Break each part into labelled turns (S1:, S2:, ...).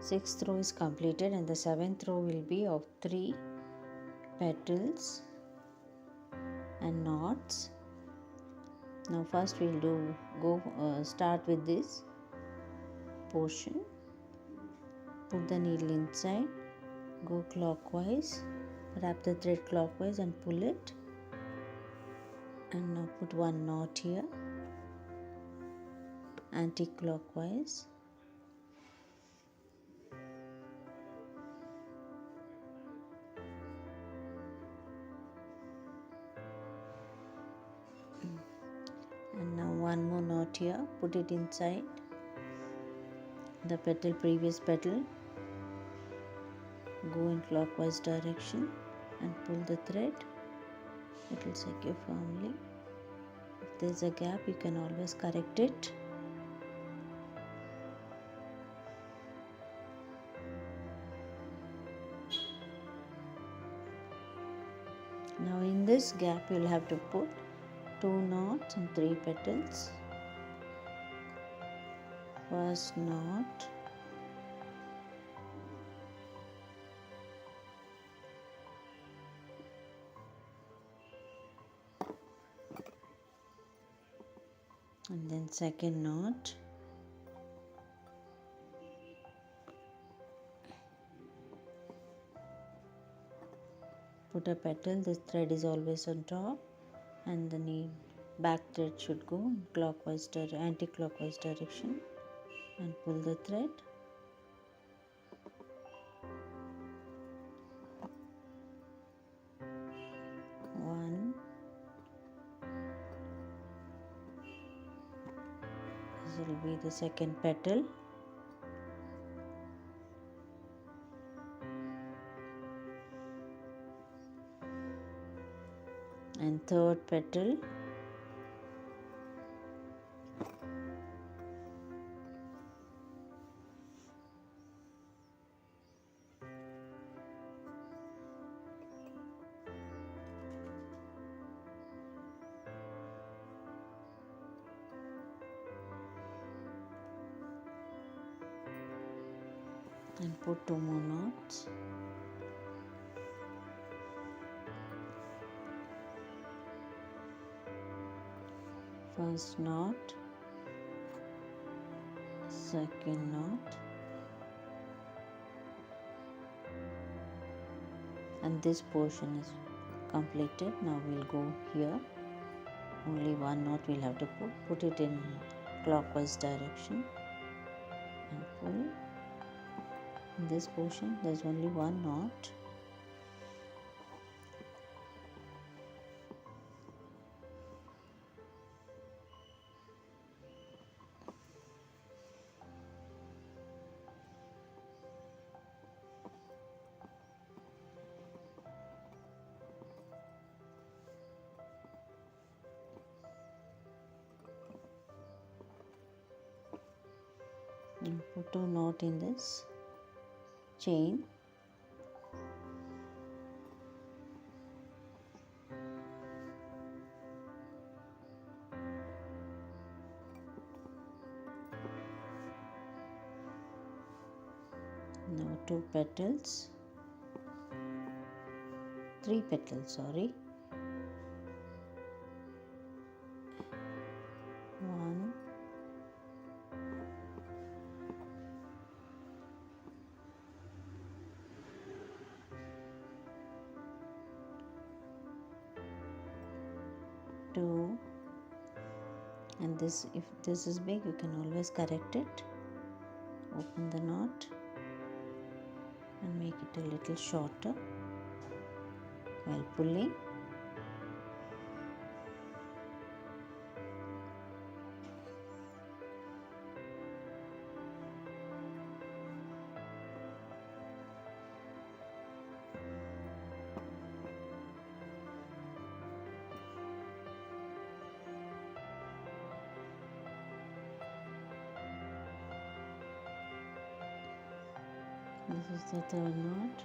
S1: Sixth row is completed and the seventh row will be of 3 petals and knots. Now first we'll start with this portion. Put the needle inside, go clockwise, wrap the thread clockwise and pull it, and now put one knot here, anti-clockwise, and now one more knot here, put it inside the petal, previous petal, go in clockwise direction and pull the thread. It will secure firmly. If there is a gap, you can always correct it. Now in this gap you will have to put 2 knots and 3 petals. First knot, and then second knot, put a petal. This thread is always on top and the back thread should go in clockwise anti-clockwise direction, and pull the thread. One, this will be the second petal, and third petal, and put 2 more knots. First knot, second knot, and this portion is completed. Now we'll go here. Only one knot we'll have to put it in clockwise direction and pull. In this portion there's only one knot. And put a knot in this chain. Now 2 petals, 3 petals, sorry. 1, 2, and this, if this is big, you can always correct it. Open the knot and make it a little shorter while pulling. This is the third knot.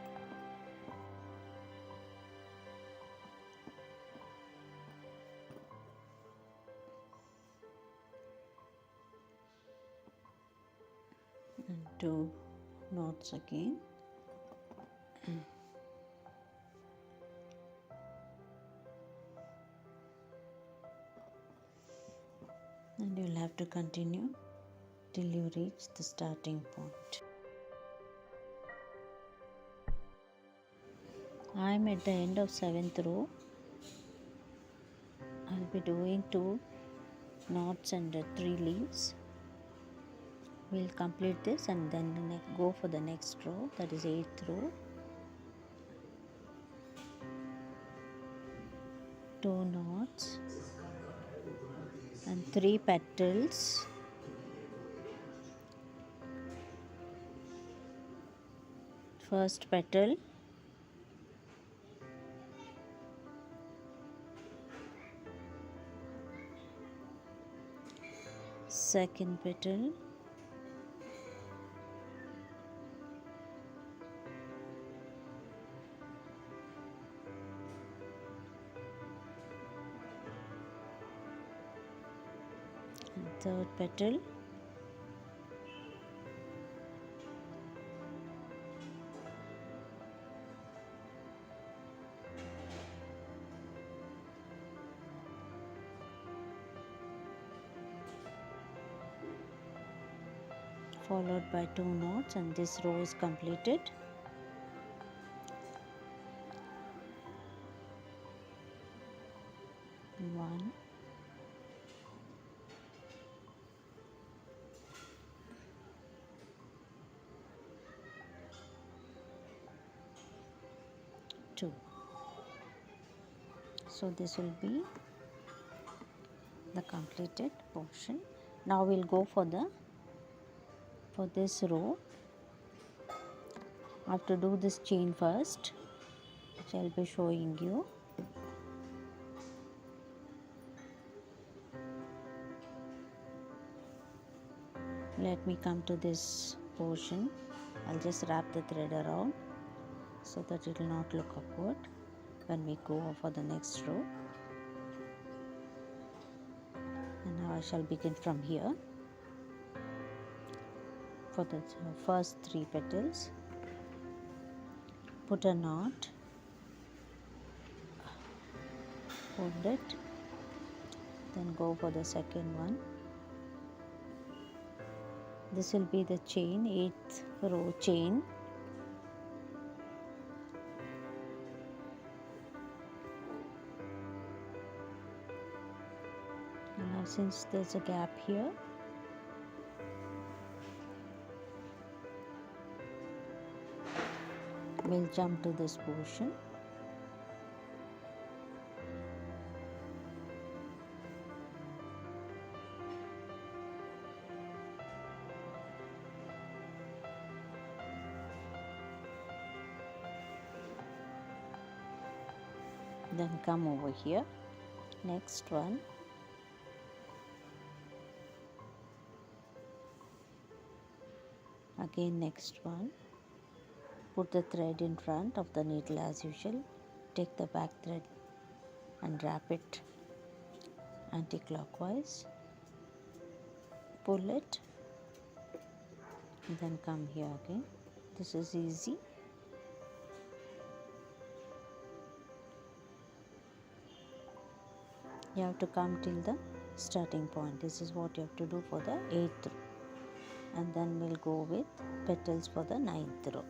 S1: And 2 knots again. And you'll have to continue till you reach the starting point. I am at the end of 7th row. I'll be doing 2 knots and 3 leaves. We'll complete this and then go for the next row, that is 8th row. 2 knots and 3 petals. First petal, second petal, and third petal, followed by 2 knots, and this row is completed. One, two. So this will be the completed portion. Now we'll go for this row. I have to do this chain first, which I'll be showing you. Let me come to this portion. I'll just wrap the thread around so that it will not look awkward when we go for the next row. And now I shall begin from here. For the first 3 petals, put a knot, hold it, then go for the second one. This will be the chain, 8th row chain. And now since there's a gap here, we'll jump to this portion. Then come over here, next one, again next one, put the thread in front of the needle as usual, take the back thread and wrap it anti-clockwise, pull it, and then come here again. This is easy. You have to come till the starting point. This is what you have to do for the 8th row, and then we'll go with petals for the 9th row.